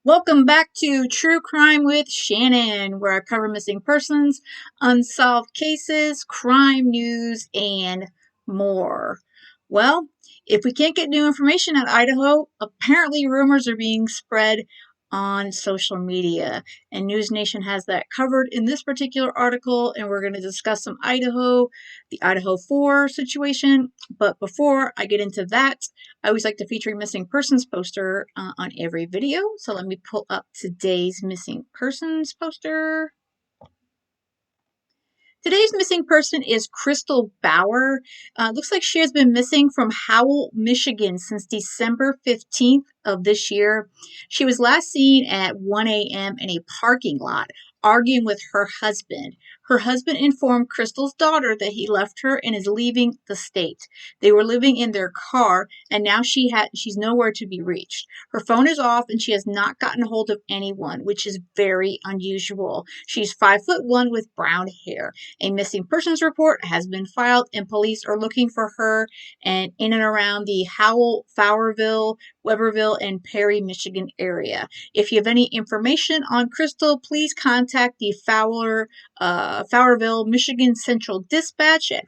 Welcome back to True Crime with Shannon, where I cover missing persons, unsolved cases, crime news, and more. Well, if we can't get new information out of Idaho, apparently rumors are being spread on social media. And News Nation has that covered in this particular article, and we're going to discuss some Idaho, the Idaho 4 situation. But before I get into that, I always like to feature a missing persons poster on every video. So let me pull up today's missing persons poster. Today's missing person is Crystal Bauer. Looks like she has been missing from Howell, Michigan since December 15th of this year. She was last seen at 1 a.m. in a parking lot arguing with her husband. Her husband informed Crystal's daughter that he left her and is leaving the state. They were living in their car, and now she's nowhere to be reached. Her phone is off, and she has not gotten a hold of anyone, which is very unusual. She's 5'1" with brown hair. A missing persons report has been filed, and police are looking for her and in and around the Howell, Fowlerville, Weberville, and Perry, Michigan area. If you have any information on Crystal, please contact the Fowlerville, Michigan Central Dispatch at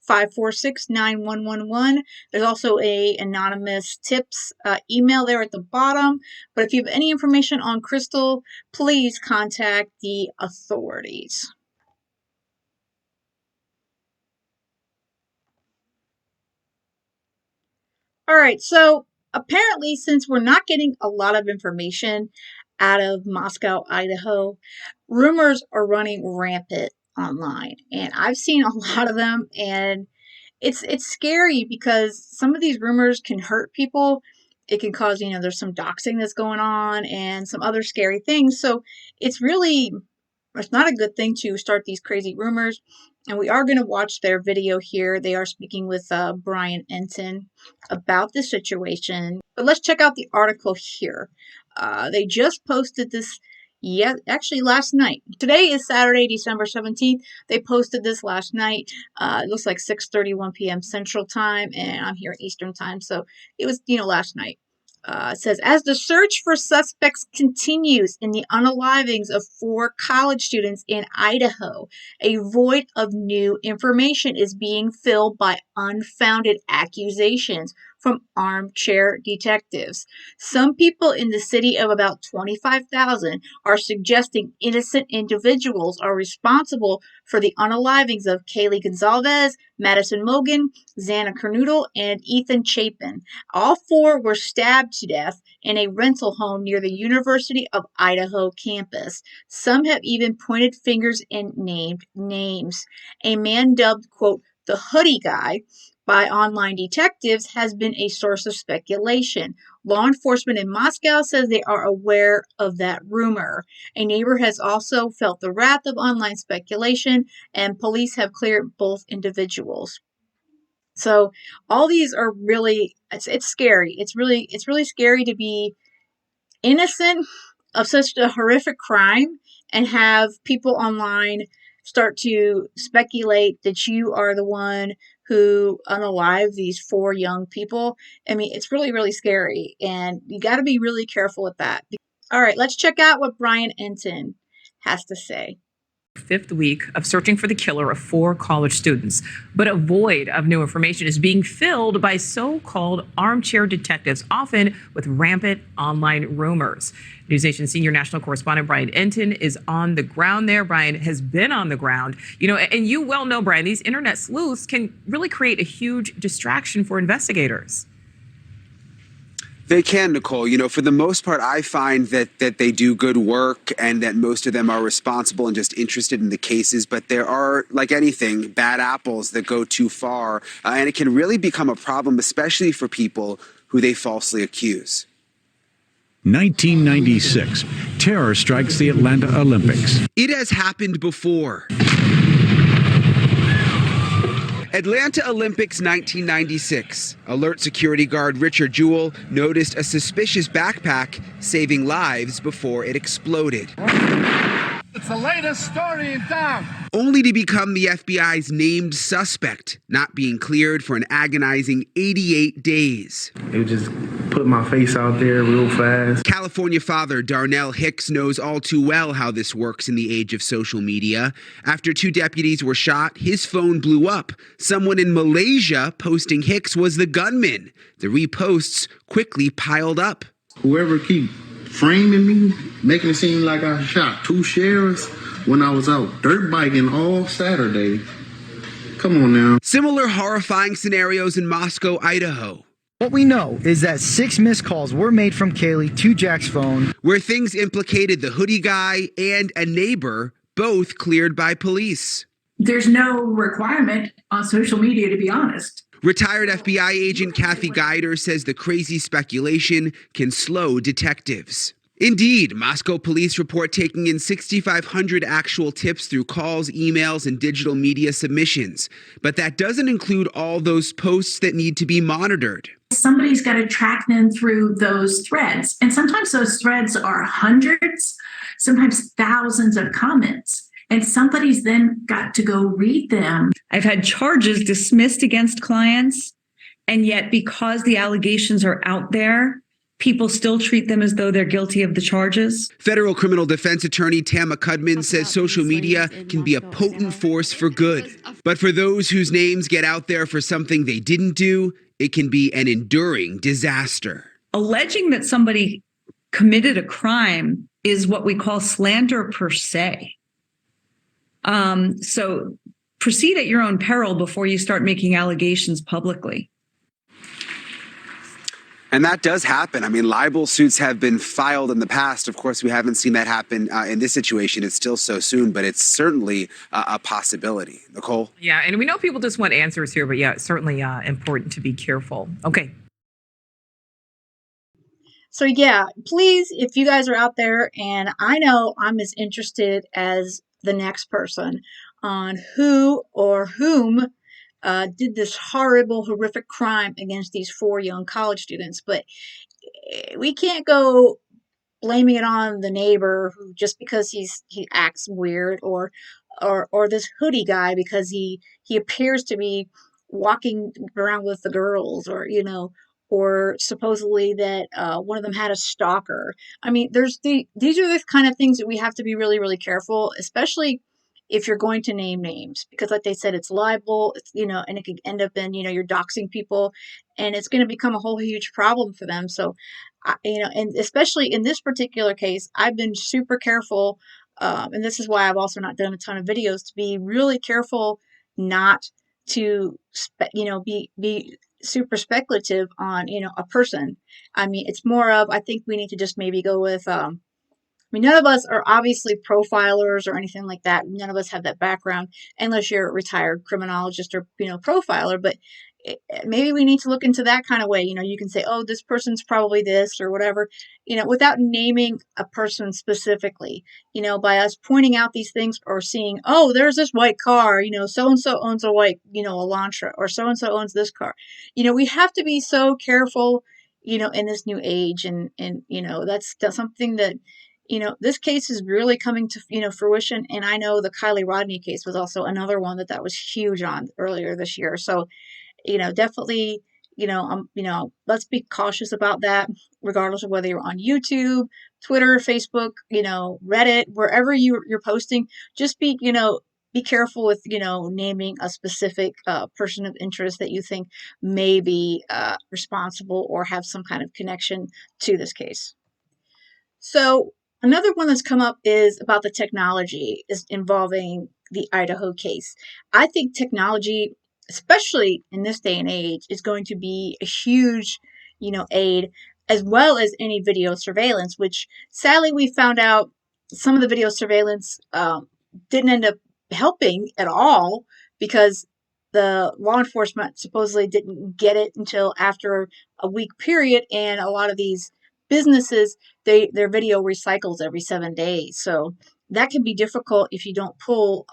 517-546-9111. There's also a anonymous tips email there at the bottom. But if you have any information on Crystal, please contact the authorities. All right, so apparently, since we're not getting a lot of information out of Moscow, Idaho, rumors are running rampant online, and I've seen a lot of them, and it's scary because some of these rumors can hurt people. It can cause, there's some doxing that's going on and some other scary things. So it's not a good thing to start these crazy rumors. And we are going to watch their video here. They are speaking with Brian Enton about the situation. But let's check out the article here. They just posted this, actually last night. Today is Saturday, December 17th. They posted this last night. It looks like 6:31 p.m. Central Time, and I'm here Eastern Time. So it was, last night. It says, as the search for suspects continues in the unalivings of 4 college students in Idaho, a void of new information is being filled by unfounded accusations from armchair detectives. Some people in the city of about 25,000 are suggesting innocent individuals are responsible for the unalivings of Kaylee Gonzalez, Madison Mogan, Xana Kernoodle, and Ethan Chapin. All 4 were stabbed to death in a rental home near the University of Idaho campus. Some have even pointed fingers and named names. A man dubbed, quote, the hoodie guy by online detectives has been a source of speculation. Law enforcement in Moscow says they are aware of that rumor. A neighbor has also felt the wrath of online speculation, and police have cleared both individuals. So all these are really, it's scary. It's really scary to be innocent of such a horrific crime and have people online start to speculate that you are the one who unalived these 4 young people. I mean, it's really, really scary, and you got to be really careful with that. All right, let's check out what Brian Enton has to say. 5th week of searching for the killer of 4 college students, but a void of new information is being filled by so-called armchair detectives, often with rampant online rumors. News Nation senior national correspondent Brian Enton is on the ground there. Brian has been on the ground, and you well know, Brian, these internet sleuths can really create a huge distraction for investigators. They can, Nicole. For the most part, I find that they do good work and that most of them are responsible and just interested in the cases. But there are, like anything, bad apples that go too far. And it can really become a problem, especially for people who they falsely accuse. 1996. Terror strikes the Atlanta Olympics. It has happened before. Atlanta Olympics 1996. Alert security guard Richard Jewell noticed a suspicious backpack saving lives before it exploded. It's the latest story in town. Only to become the FBI's named suspect, not being cleared for an agonizing 88 days. It was just put my face out there real fast. California father Darnell Hicks knows all too well how this works in the age of social media. After 2 deputies were shot, his phone blew up. Someone in Malaysia posting Hicks was the gunman. The reposts quickly piled up. Whoever keep framing me, making it seem like I shot 2 sheriffs when I was out dirt biking all Saturday. Come on now. Similar horrifying scenarios in Moscow, Idaho. What we know is that 6 missed calls were made from Kaylee to Jack's phone, where things implicated the hoodie guy and a neighbor, both cleared by police. There's no requirement on social media, to be honest. Retired FBI agent Kathy Guider says the crazy speculation can slow detectives. Indeed, Moscow police report taking in 6,500 actual tips through calls, emails, and digital media submissions. But that doesn't include all those posts that need to be monitored. Somebody's got to track them through those threads. And sometimes those threads are hundreds, sometimes thousands of comments. And somebody's then got to go read them. I've had charges dismissed against clients, and yet because the allegations are out there, people still treat them as though they're guilty of the charges. Federal criminal defense attorney Tama Cudman says social media can be a potent force for good. But for those whose names get out there for something they didn't do, it can be an enduring disaster. Alleging that somebody committed a crime is what we call slander per se. So proceed at your own peril before you start making allegations publicly. And that does happen. I mean, libel suits have been filed in the past. Of course, we haven't seen that happen in this situation. It's still so soon, but it's certainly a possibility. Nicole? Yeah, and we know people just want answers here, but yeah, it's certainly important to be careful. Okay. So yeah, please, if you guys are out there, and I know I'm as interested as the next person on who or whom did this horrible, horrific crime against these 4 young college students. But we can't go blaming it on the neighbor who just because he acts weird, or this hoodie guy because he appears to be walking around with the girls, or or supposedly that one of them had a stalker. I mean, these are the kind of things that we have to be really, really careful, especially if you're going to name names, because like they said, it's libel, it's, and it could end up in, you're doxing people, and it's going to become a whole huge problem for them. So, and especially in this particular case, I've been super careful. And this is why I've also not done a ton of videos, to be really careful not to, be super speculative on, a person. I mean, it's more of, I think we need to just maybe go with, none of us are obviously profilers or anything like that. None of us have that background, unless you're a retired criminologist or, profiler. But maybe we need to look into that kind of way. You can say, oh, this person's probably this or whatever, without naming a person specifically, by us pointing out these things or seeing, oh, there's this white car, so-and-so owns a white, Elantra, or so-and-so owns this car. We have to be so careful, in this new age. And that's something that, this case is really coming to, fruition. And I know the Kylie Rodney case was also another one that was huge on earlier this year. So, definitely, let's be cautious about that, regardless of whether you're on YouTube, Twitter, Facebook, Reddit, wherever you're posting. Just be careful with, naming a specific person of interest that you think may be responsible or have some kind of connection to this case. So another one that's come up is about the technology is involving the Idaho case. I think technology, especially in this day and age, is going to be a huge, aid, as well as any video surveillance, which sadly we found out some of the video surveillance didn't end up helping at all, because the law enforcement supposedly didn't get it until after a week period, and a lot of these businesses, their video recycles every 7 days. So that can be difficult if you don't pull,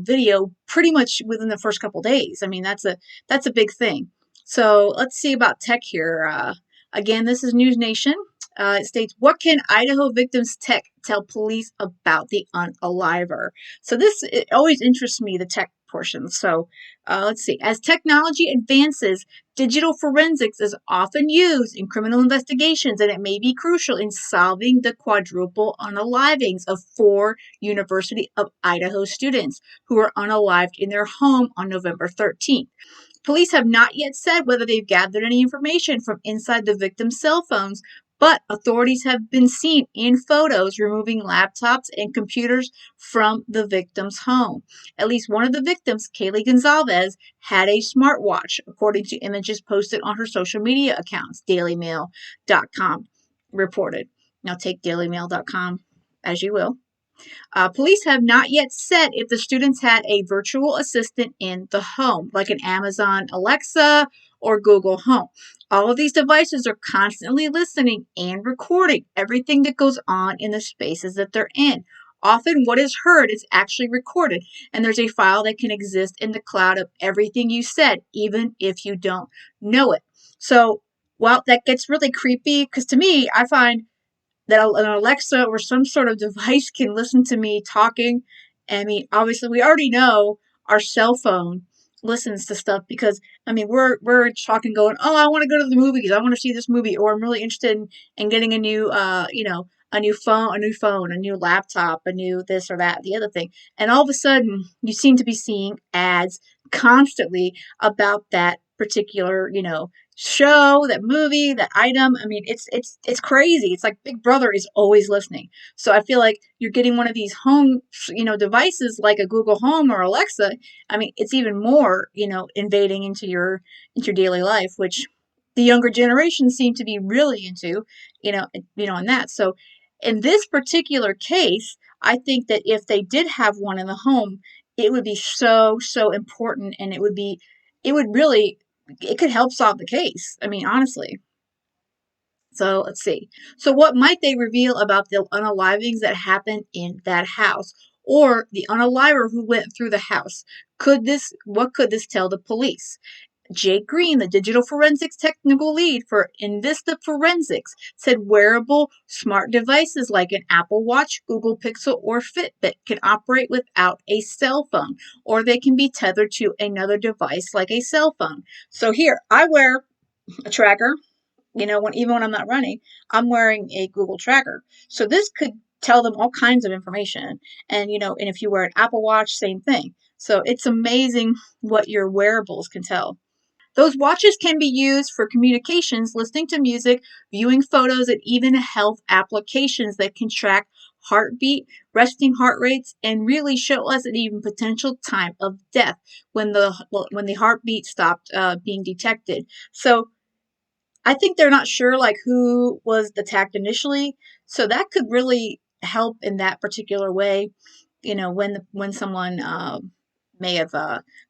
video pretty much within the first couple days. I mean, that's a big thing. So let's see about tech here. Again, this is News Nation. It states, what can Idaho victims tech tell police about the unaliver? So it always interests me, the tech portion. So let's see. As technology advances, digital forensics is often used in criminal investigations, and it may be crucial in solving the quadruple unalivings of 4 University of Idaho students who were unalived in their home on November 13th. Police have not yet said whether they've gathered any information from inside the victims' cell phones, but authorities have been seen in photos removing laptops and computers from the victim's home. At least one of the victims, Kaylee Gonzalez, had a smartwatch, according to images posted on her social media accounts, dailymail.com reported. Now take dailymail.com as you will. Police have not yet said if the students had a virtual assistant in the home, like an Amazon Alexa or Google Home. All of these devices are constantly listening and recording everything that goes on in the spaces that they're in. Often what is heard is actually recorded, and there's a file that can exist in the cloud of everything you said, even if you don't know it. So, while that gets really creepy, because to me, I find that an Alexa or some sort of device can listen to me talking. I mean, obviously, we already know our cell phone listens to stuff because we're talking, going, oh, I want to go to the movies, I want to see this movie, or I'm really interested in getting a new a new phone, a new laptop, a new this or that, the other thing, and all of a sudden you seem to be seeing ads constantly about that particular show, that movie, that item. I mean, it's crazy. It's like Big Brother is always listening. So I feel like you're getting one of these home, devices like a Google Home or Alexa. I mean, it's even more, invading into your daily life, which the younger generation seem to be really into, in that. So in this particular case, I think that if they did have one in the home, it would be so important, and it would really it could help solve the case. I mean, honestly. So let's see. So what might they reveal about the unalivings that happened in that house, or the unaliver who went through the house? What could this tell the police? Jake Green, the digital forensics technical lead for Invista Forensics, said wearable smart devices like an Apple Watch, Google Pixel, or Fitbit can operate without a cell phone, or they can be tethered to another device like a cell phone. So here, I wear a tracker. Even when I'm not running, I'm wearing a Google tracker. So this could tell them all kinds of information. And if you wear an Apple Watch, same thing. So it's amazing what your wearables can tell. Those watches can be used for communications, listening to music, viewing photos, and even health applications that can track heartbeat, resting heart rates, and really show us an even potential time of death when the heartbeat stopped being detected. So I think they're not sure like who was attacked initially, so that could really help in that particular way. When someone may have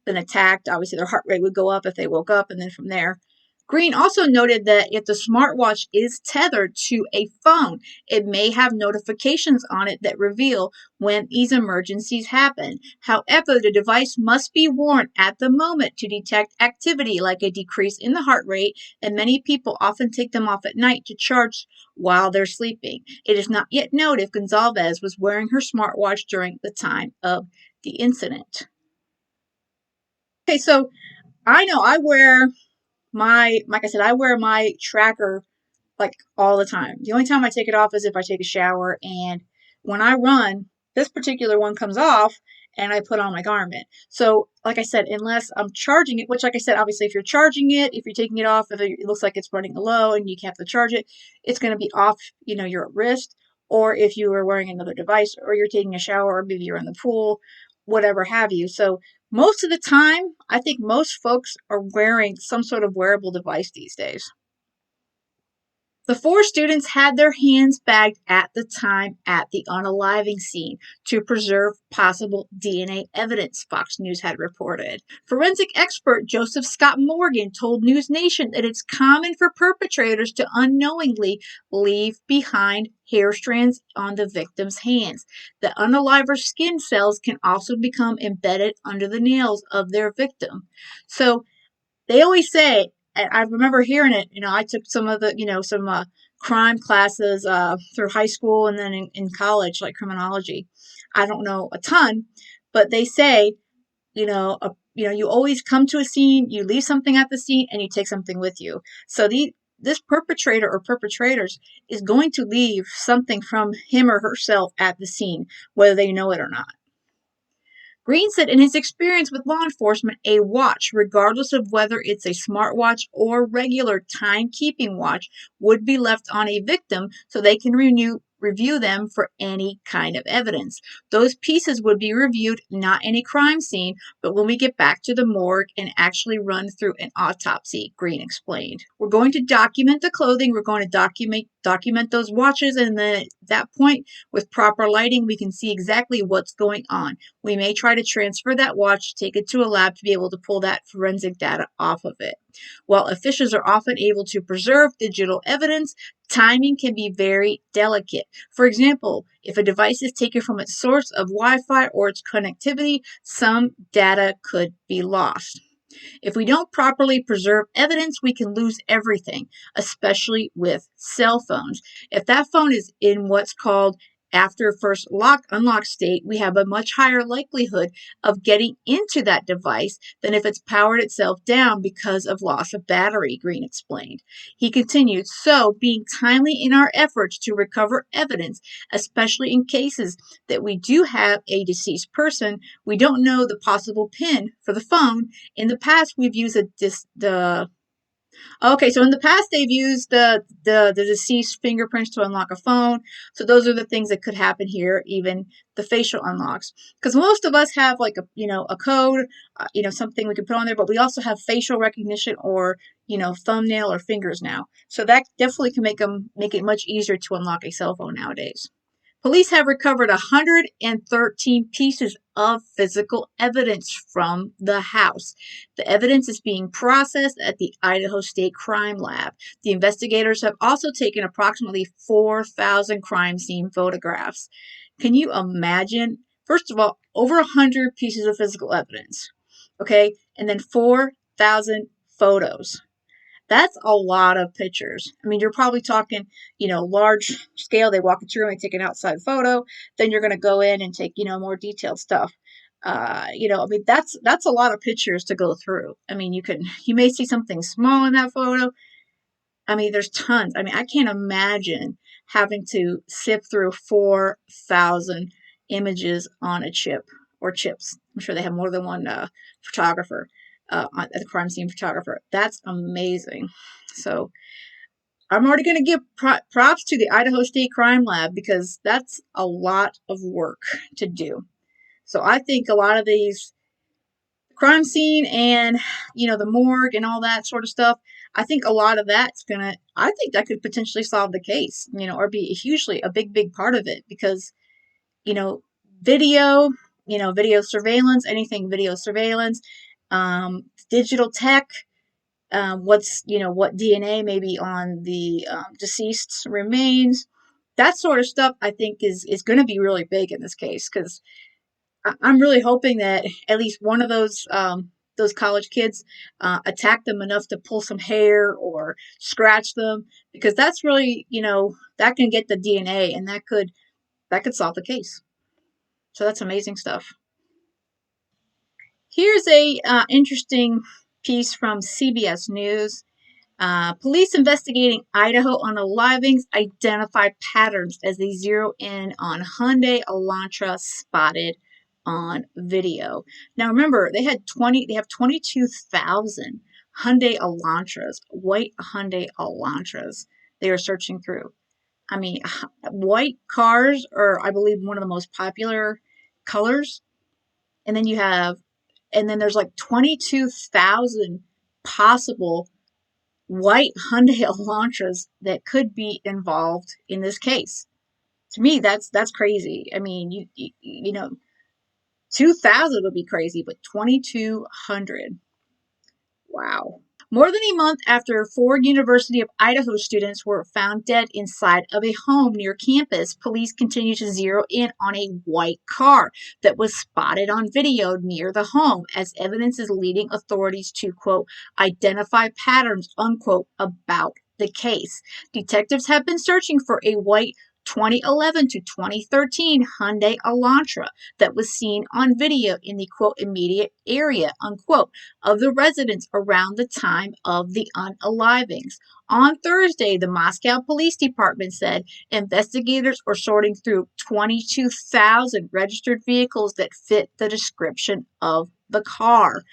been attacked, obviously their heart rate would go up if they woke up, and then from there. Green also noted that if the smartwatch is tethered to a phone, it may have notifications on it that reveal when these emergencies happen. However, the device must be worn at the moment to detect activity like a decrease in the heart rate, and many people often take them off at night to charge while they're sleeping. It is not yet known if Gonzalez was wearing her smartwatch during the time of the incident. Okay, so I know like I said, I wear my tracker like all the time. The only time I take it off is if I take a shower, and when I run, this particular one comes off and I put on my garment. So, like I said, unless I'm charging it, which, like I said, obviously if you're charging it, if you're taking it off, if it looks like it's running low and you have to charge it, it's going to be off, your wrist, or if you are wearing another device, or you're taking a shower, or maybe you're in the pool, whatever have you. So most of the time, I think most folks are wearing some sort of wearable device these days. The 4 students had their hands bagged at the time at the unaliving scene to preserve possible DNA evidence, Fox News had reported. Forensic expert Joseph Scott Morgan told News Nation that it's common for perpetrators to unknowingly leave behind hair strands on the victim's hands. The unaliver's skin cells can also become embedded under the nails of their victim. So they always say, and I remember hearing it, I took some of the, some crime classes through high school, and then in college, like criminology. I don't know a ton, but they say you always come to a scene, you leave something at the scene, and you take something with you. So this perpetrator or perpetrators is going to leave something from him or herself at the scene, whether they know it or not. Green said in his experience with law enforcement, a watch, regardless of whether it's a smartwatch or regular timekeeping watch, would be left on a victim so they can review them for any kind of evidence. Those pieces would be reviewed not in a crime scene, but when we get back to the morgue and actually run through an autopsy, Green explained. We're going to document the clothing, we're going to document those watches, and then at that point, with proper lighting, we can see exactly what's going on. We may try to transfer that watch, take it to a lab to be able to pull that forensic data off of it. While officials are often able to preserve digital evidence, timing can be very delicate. For example, if a device is taken from its source of Wi-Fi or its connectivity, some data could be lost. If we don't properly preserve evidence, we can lose everything, especially with cell phones. If that phone is in what's called after first unlock state, we have a much higher likelihood of getting into that device than if it's powered itself down because of loss of battery, Green explained. He continued, so being timely in our efforts to recover evidence, especially in cases that we do have a deceased person, we don't know the possible PIN for the phone. In the past, we've used so in the past they've used the deceased fingerprints to unlock a phone. So those are the things that could happen here, even the facial unlocks, because most of us have like a code, something we can put on there, but we also have facial recognition or thumbnail or fingers now. So that definitely can make it much easier to unlock a cell phone nowadays. Police have recovered 113 pieces of physical evidence from the house. The evidence is being processed at the Idaho State Crime Lab. The investigators have also taken approximately 4,000 crime scene photographs. Can you imagine? First of all, over 100 pieces of physical evidence, okay? And then 4,000 photos. That's a lot of pictures. I mean, you're probably talking, large scale. They walk you through and take an outside photo. Then you're going to go in and take, more detailed stuff. That's a lot of pictures to go through. I mean, you may see something small in that photo. I mean, there's tons. I mean, I can't imagine having to sift through 4,000 images on a chip or chips. I'm sure they have more than one photographer, the crime scene photographer. That's amazing. So I'm already going to give props to the Idaho State Crime Lab because that's a lot of work to do. So I think a lot of these crime scene and the morgue and all that sort of stuff, I think a lot of I think that could potentially solve the case, or be a big part of it because you know video video surveillance, anything video surveillance, digital tech, what DNA may be on the deceased's remains, that sort of stuff I think is going to be really big in this case because I'm really hoping that at least one of those college kids attacked them enough to pull some hair or scratch them because that's really that can get the DNA and that could solve the case. So that's amazing stuff. Here's a interesting piece from CBS News. Police investigating Idaho unalivings identify patterns as they zero in on Hyundai Elantra spotted on video. Now remember, they have 22,000 Hyundai Elantras, white Hyundai Elantras they are searching through. I mean, white cars are, I believe, one of the most popular colors. And then there's like 22,000 possible white Hyundai Elantras that could be involved in this case. To me, that's crazy. I mean, you know, 2,000 would be crazy, but 2,200. Wow. More than a month after 4 University of Idaho students were found dead inside of a home near campus, police continue to zero in on a white car that was spotted on video near the home as evidence is leading authorities to, quote, identify patterns, unquote, about the case. Detectives have been searching for a white 2011 to 2013 Hyundai Elantra that was seen on video in the quote immediate area unquote of the residents around the time of the unalivings. On Thursday, the Moscow Police Department said investigators are sorting through 22,000 registered vehicles that fit the description of the car.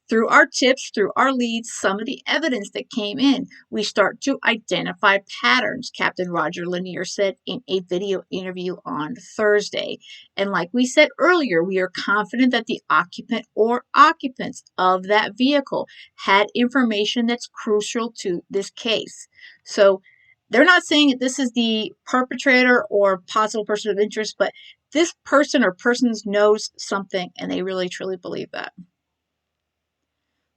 Through our tips, through our leads, some of the evidence that came in, we start to identify patterns, Captain Roger Lanier said in a video interview on Thursday. And like we said earlier, we are confident that the occupant or occupants of that vehicle had information that's crucial to this case. So they're not saying that this is the perpetrator or possible person of interest, but this person or persons knows something and they really truly believe that.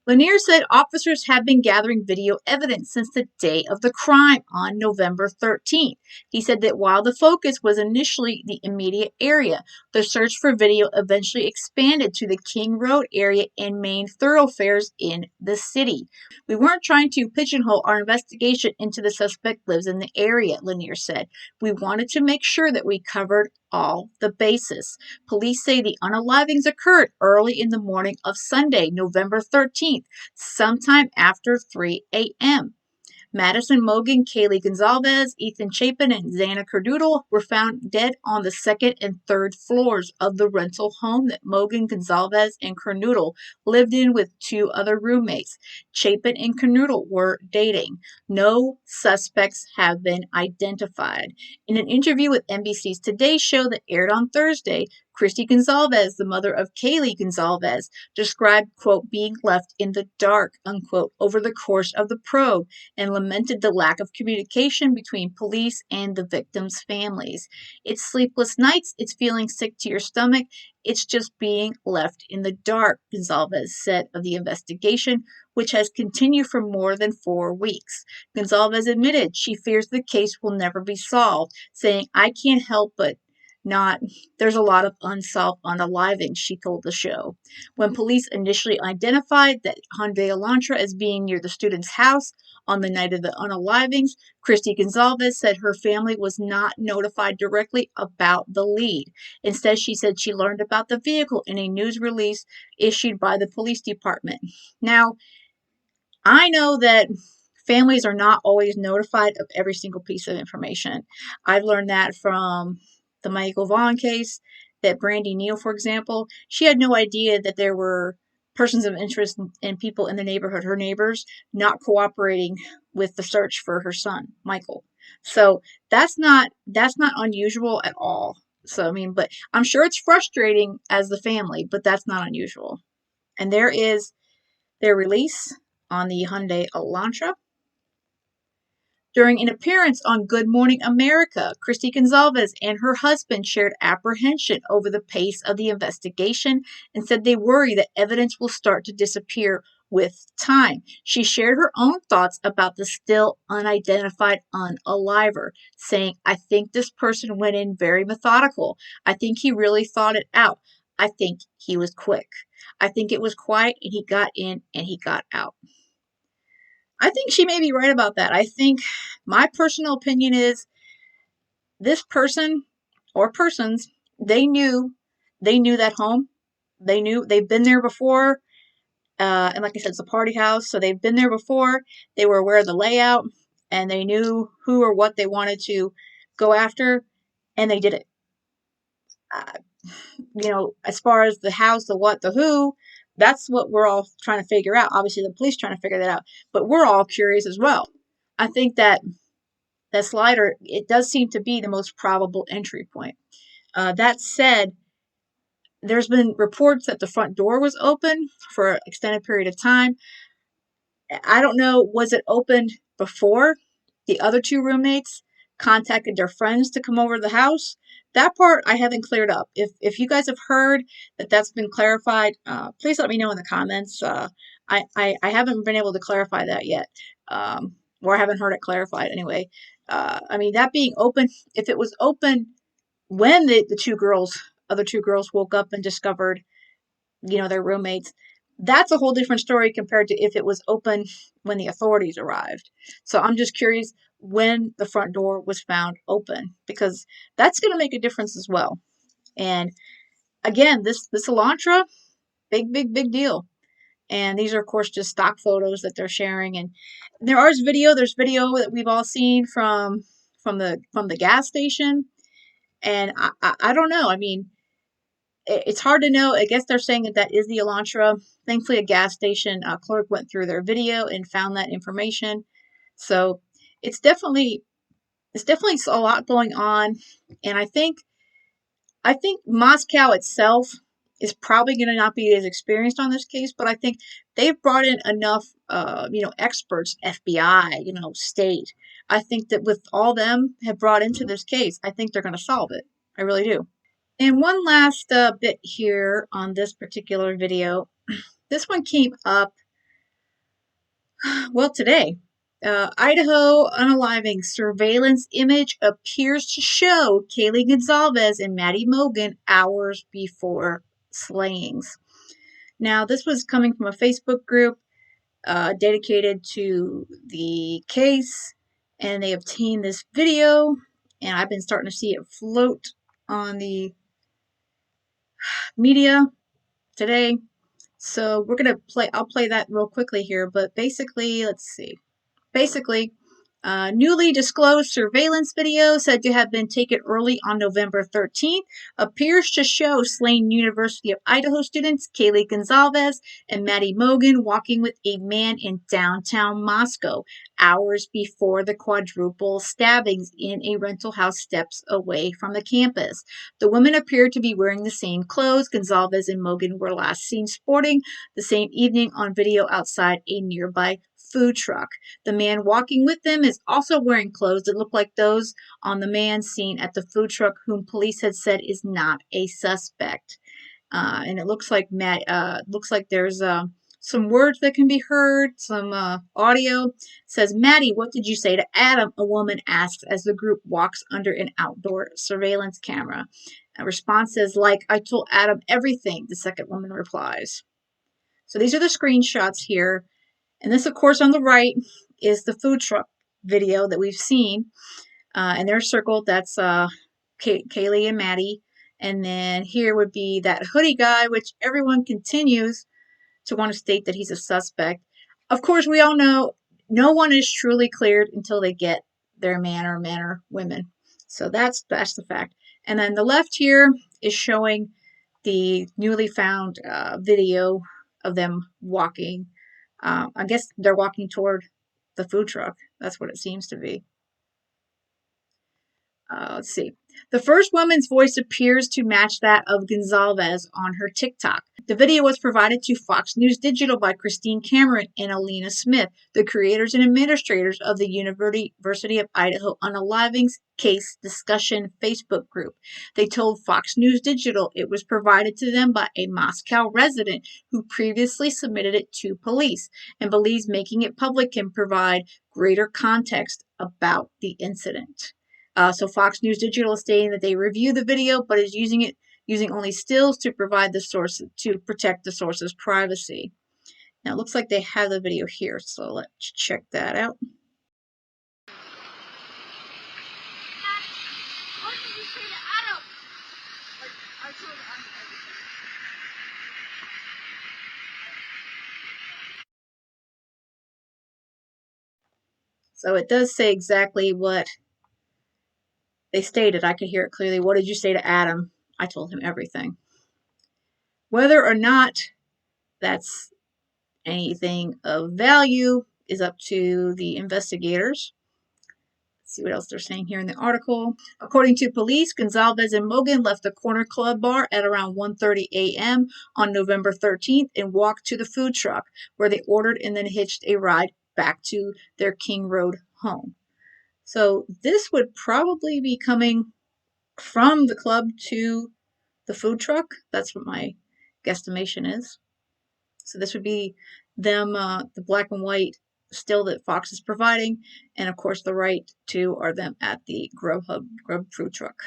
Lanier said officers have been gathering video evidence since the day of the crime on November 13th. He said that while the focus was initially the immediate area, the search for video eventually expanded to the King Road area and main thoroughfares in the city. We weren't trying to pigeonhole our investigation into the suspect lives in the area, Lanier said. We wanted to make sure that we covered all the bases. Police say the unalivings occurred early in the morning of Sunday, November 13th, sometime after 3 a.m. Madison Mogan, Kaylee Gonzalez, Ethan Chapin, and Xana Kerdoodle were found dead on the second and third floors of the rental home that Mogan, Gonzalez, and Kernoodle lived in with two other roommates. Chapin and Kernoodle were dating. No suspects have been identified. In an interview with NBC's Today Show that aired on Thursday, Christy Gonzalez, the mother of Kaylee Gonzalez, described, quote, being left in the dark, unquote, over the course of the probe and lamented the lack of communication between police and the victims' families. It's sleepless nights, it's feeling sick to your stomach, it's just being left in the dark, Gonzalez said of the investigation, which has continued for more than 4 weeks. Gonzalez admitted she fears the case will never be solved, saying, I can't help but not, there's a lot of unsolved unalivings, she told the show. When police initially identified that Hyundai Elantra as being near the student's house on the night of the unalivings, Christy Gonzalez said her family was not notified directly about the lead. Instead, she said she learned about the vehicle in a news release issued by the police department. Now, I know that families are not always notified of every single piece of information. I've learned that from the Michael Vaughn case, that Brandy Neal, for example, she had no idea that there were persons of interest and people in the neighborhood, her neighbors, not cooperating with the search for her son, Michael. So that's not unusual at all. So I mean, but I'm sure it's frustrating as the family, but that's not unusual. And there is their release on the Hyundai Elantra. During an appearance on Good Morning America, Christy Gonzalez and her husband shared apprehension over the pace of the investigation and said they worry that evidence will start to disappear with time. She shared her own thoughts about the still unidentified unaliver, saying, I think this person went in very methodical. I think he really thought it out. I think he was quick. I think it was quiet and he got in and he got out. I think she may be right about that. I think my personal opinion is this person or persons, they knew that home. They knew they've been there before. And like I said, it's a party house. So they've been there before. They were aware of the layout and they knew who or what they wanted to go after and they did it. As far as the house, the what, the who, that's what we're all trying to figure out. Obviously, the police trying to figure that out, but we're all curious as well. I think that slider, it does seem to be the most probable entry point. That said, there's been reports that the front door was open for an extended period of time. I don't know, was it opened before the other two roommates contacted their friends to come over to the house? That part I haven't cleared up. If you guys have heard that that's been clarified, please let me know in the comments. I haven't been able to clarify that yet, or I haven't heard it clarified anyway. I mean, that being open, if it was open when the other two girls woke up and discovered, their roommates, That's a whole different story compared to if it was open when the authorities arrived. So I'm just curious when the front door was found open, because that's going to make a difference as well. And again, this Elantra, big deal. And these are, of course, just stock photos that they're sharing. And there's video that we've all seen from the gas station. And I don't know. I mean, it's hard to know. I guess they're saying that is the Elantra. Thankfully, a gas station clerk went through their video and found that information. So it's definitely a lot going on, and I think Moscow itself is probably going to not be as experienced on this case, but I think they've brought in enough, experts, FBI, state. I think that with all them have brought into this case, I think they're going to solve it. I really do. And one last bit here on this particular video. This one came up, well, today. Idaho unaliving surveillance image appears to show Kaylee Gonzalez and Maddie Mogan hours before slayings. Now, this was coming from a Facebook group dedicated to the case, and they obtained this video, and I've been starting to see it float on the media today. So I'll play that real quickly here, but basically, let's see. Basically, newly disclosed surveillance video said to have been taken early on November 13th appears to show slain University of Idaho students Kaylee Gonzalez and Maddie Mogan walking with a man in downtown Moscow hours before the quadruple stabbings in a rental house steps away from the campus. The women appeared to be wearing the same clothes Gonzalez and Mogan were last seen sporting the same evening on video outside a nearby food truck. The man walking with them is also wearing clothes that look like those on the man seen at the food truck, whom police had said is not a suspect. And it looks like there's some words that can be heard, some audio. It says, "Maddie, what did you say to Adam?" a woman asks as the group walks under an outdoor surveillance camera. A response says, "Like, I told Adam everything," the second woman replies. So these are the screenshots here. And this, of course, on the right is the food truck video that we've seen. And they're circled. That's Kaylee and Maddie. And then here would be that hoodie guy, which everyone continues to want to state that he's a suspect. Of course, we all know no one is truly cleared until they get their man or women. So that's the fact. And then the left here is showing the newly found video of them walking. I guess they're walking toward the food truck. That's what it seems to be. Let's see. The first woman's voice appears to match that of Gonzalez on her TikTok. The video was provided to Fox News Digital by Christine Cameron and Alina Smith, the creators and administrators of the University of Idaho Unaliving Case Discussion Facebook group. They told Fox News Digital it was provided to them by a Moscow resident who previously submitted it to police and believes making it public can provide greater context about the incident. So Fox News Digital is stating that they reviewed the video, but is using only stills to provide the source to protect the source's privacy. Now it looks like they have the video here, so let's check that out. So it does say exactly what they stated. I could hear it clearly. What did you say to Adam? I told him everything. Whether or not that's anything of value is up to the investigators. Let's see what else they're saying here in the article. According to police, Gonzalez and Mogan left the corner club bar at around 1:30 a.m. on November 13th and walked to the food truck, where they ordered and then hitched a ride back to their King Road home. So this would probably be coming from the club to the food truck. That's what my guesstimation is. So this would be them, the black and white still that Fox is providing, and of course the right two are them at the Grub food truck.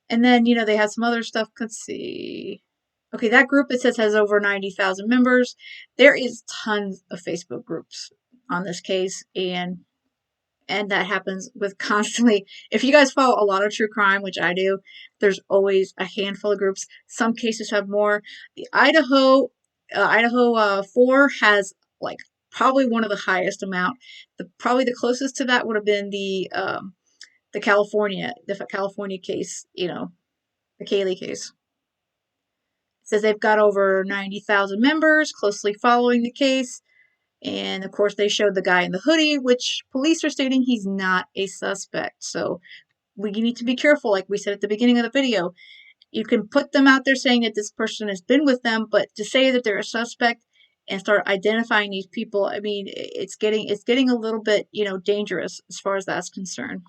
And then, they had some other stuff. Let's see. Okay, that group it says has over 90,000 members. There is tons of Facebook groups on this case, and that happens with constantly. If you guys follow a lot of true crime, which I do, there's always a handful of groups. Some cases have more. The Idaho 4 has like probably one of the highest amount. Probably the closest to that would have been the California case. The Kaylee case. It says they've got over 90,000 members closely following the case. And of course, they showed the guy in the hoodie, which police are stating he's not a suspect. So we need to be careful, like we said at the beginning of the video. You can put them out there saying that this person has been with them, but to say that they're a suspect and start identifying these people, I mean, it's getting a little bit, dangerous as far as that's concerned.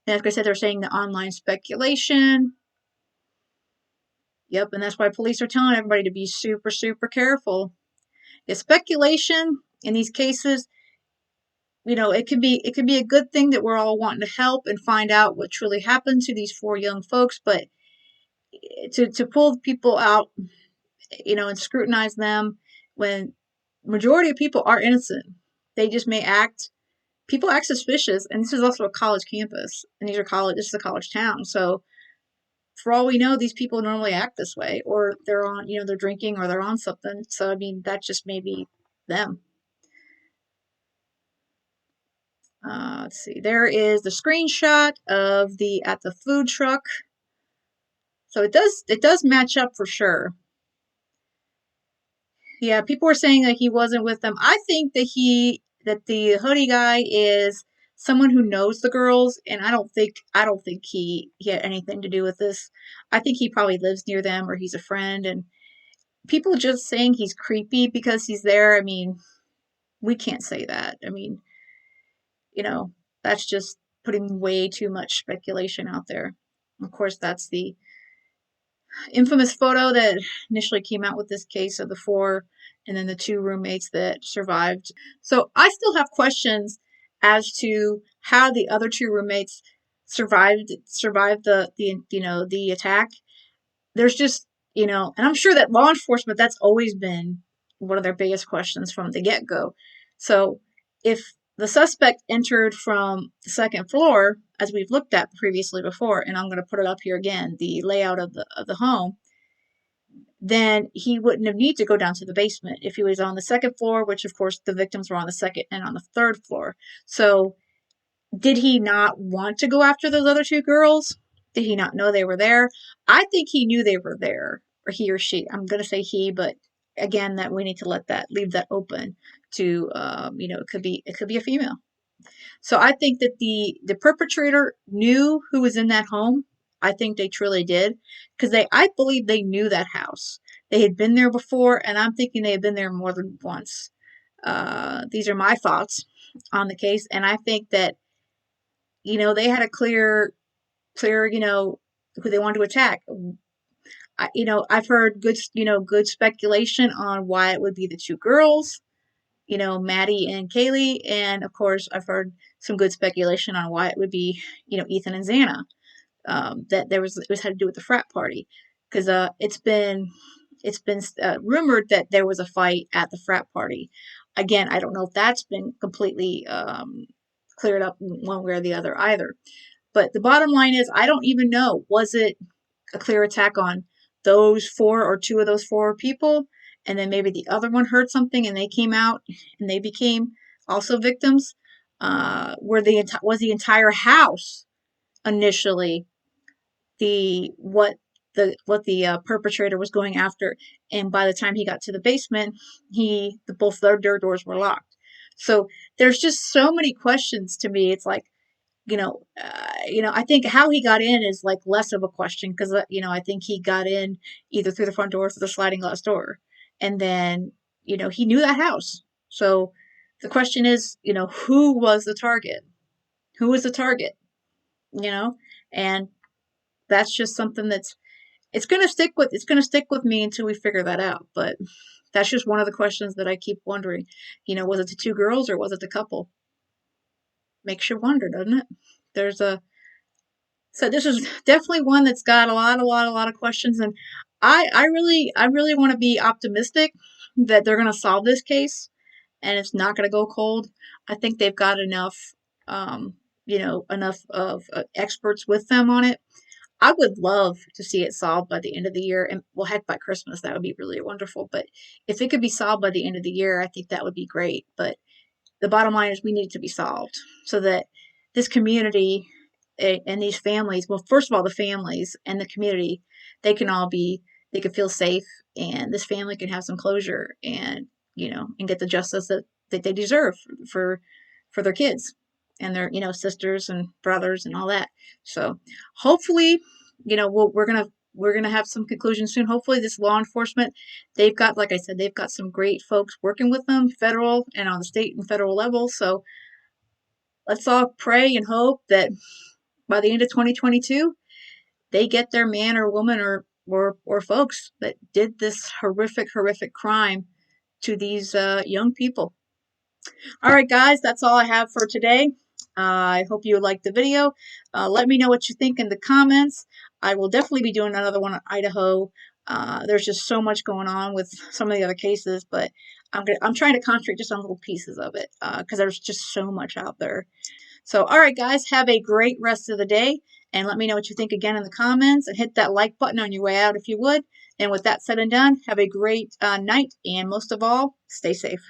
And like I said, they're saying the online speculation. Yep, and that's why police are telling everybody to be super, super careful. The speculation in these cases, it can be a good thing that we're all wanting to help and find out what truly happened to these four young folks, but to pull people out, and scrutinize them when majority of people are innocent. They just may people act suspicious, and this is also a college campus, and this is a college town, so for all we know, these people normally act this way, or they're drinking or they're on something. So, I mean, that just may be them. Let's see. There is the screenshot of at the food truck. So it does match up for sure. Yeah, people were saying that he wasn't with them. I think that the hoodie guy is someone who knows the girls, and I don't think he had anything to do with this. I think he probably lives near them or he's a friend, and people just saying he's creepy because he's there. I mean, we can't say that. I mean, that's just putting way too much speculation out there. Of course, that's the infamous photo that initially came out with this case of the four and then the two roommates that survived. So I still have questions as to how the other two roommates survived the attack. There's just, and I'm sure that law enforcement, that's always been one of their biggest questions from the get-go. So if the suspect entered from the second floor, as we've looked at previously before, and I'm going to put it up here again, the layout of the home, then he wouldn't have need to go down to the basement if he was on the second floor, which of course the victims were on the second and on the third floor. So did he not want to go after those other two girls? Did he not know they were there? I think he knew they were there, or he or she. I'm going to say he, but again, that we need to leave that open to, it could be a female. So I think that the perpetrator knew who was in that home. I think they truly did, because I believe they knew that house. They had been there before, and I'm thinking they had been there more than once. These are my thoughts on the case, and I think that they had a clear, who they wanted to attack. I've heard good speculation on why it would be the two girls, Maddie and Kaylee, and of course, I've heard some good speculation on why it would be, Ethan and Xana. That it was had to do with the frat party, because it's been rumored that there was a fight at the frat party. Again, I don't know if that's been completely cleared up one way or the other either. But the bottom line is, I don't even know, was it a clear attack on those four or two of those four people, and then maybe the other one heard something and they came out and they became also victims? Was the entire house initially what the perpetrator was going after, and by the time he got to the basement, both their doors were locked. So there's just so many questions to me. It's like, I think how he got in is like less of a question, because I think he got in either through the front door or through the sliding glass door, and then he knew that house. So the question is, who was the target? Who was the target? And that's just something that's it's gonna stick with me until we figure that out. But that's just one of the questions that I keep wondering. Was it the two girls or was it the couple? Makes you wonder, doesn't it? So this is definitely one that's got a lot of questions, and I really want to be optimistic that they're going to solve this case and it's not going to go cold. I think they've got enough, um, enough of experts with them on it. I would love to see it solved by the end of the year, and well, heck, by Christmas that would be really wonderful. But if it could be solved by the end of the year, I think that would be great. But the bottom line is we need it to be solved so that this community and these families, well, first of all, the families and the community, they can all be, they can feel safe, and this family can have some closure and, and get the justice that they deserve for, for their kids and their, sisters and brothers and all that. So hopefully, we're gonna have some conclusions soon. Hopefully, this law enforcement, they've got, like I said, they've got some great folks working with them, federal and on the state and federal level. So let's all pray and hope that by the end of 2022, they get their man or woman or folks that did this horrific crime to these young people. All right, guys, that's all I have for today. I hope you liked the video. Let me know what you think in the comments. I will definitely be doing another one on Idaho. There's just so much going on with some of the other cases, but I'm trying to concentrate just on little pieces of it because there's just so much out there. So, all right, guys, have a great rest of the day, and let me know what you think again in the comments, and hit that like button on your way out if you would. And with that said and done, have a great night, and most of all, stay safe.